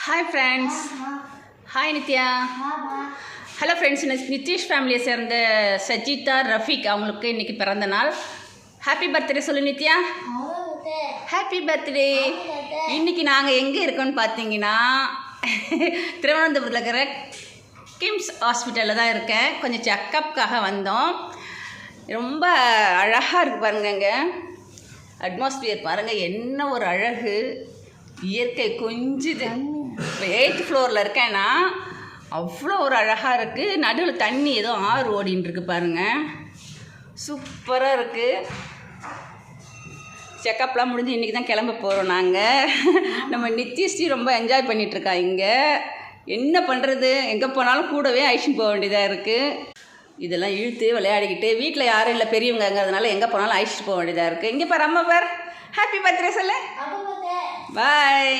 Hi friends. Hi Nithya. Hello friends, Nitish ஃபேமிலியை சேர்ந்த சஜிதா ரஃபீக் அவங்களுக்கு இன்றைக்கி பிறந்த நாள். ஹாப்பி பர்த்டே சொல்லு நித்யா. Happy birthday. இன்றைக்கி நாங்கள் எங்கே இருக்கோன்னு பார்த்தீங்கன்னா திருவனந்தபுரத்தில் இருக்கிற கிம்ஸ் ஹாஸ்பிட்டலில் தான் இருக்கேன். கொஞ்சம் செக்கப்புக்காக வந்தோம். ரொம்ப அழகாக இருக்குது பாருங்க. இங்கே அட்மாஸ்பியர் பாருங்கள், என்ன ஒரு அழகு, இயற்கை கொஞ்சுது. இப்போ 8th ஃப்ளோரில் இருக்கேன்னா அவ்வளோ ஒரு அழகாக இருக்குது. நடுவில் தண்ணி ஏதோ ஆறு ஓடின்னு இருக்கு பாருங்கள், சூப்பராக இருக்குது. செக்கப்லாம் முடிஞ்சு இன்றைக்கி தான் கிளம்ப போகிறோம் நாங்கள். நம்ம நித்யஸ்ரீ ரொம்ப என்ஜாய் பண்ணிகிட்ருக்கா இங்கே. என்ன பண்ணுறது, எங்கே போனாலும் கூடவே அழைச்சின்னு போக வேண்டியதாக இருக்குது. இதெல்லாம் இழுத்து விளையாடிக்கிட்டு வீட்டில் யாரும் இல்லை பெரியவங்கிறதுனால எங்கே போனாலும் அழைச்சிட்டு போக வேண்டியதாக இருக்குது. இங்கே பாரு, அம்மா பார், ஹாப்பி பர்த்டே சொல்லு. பாய்.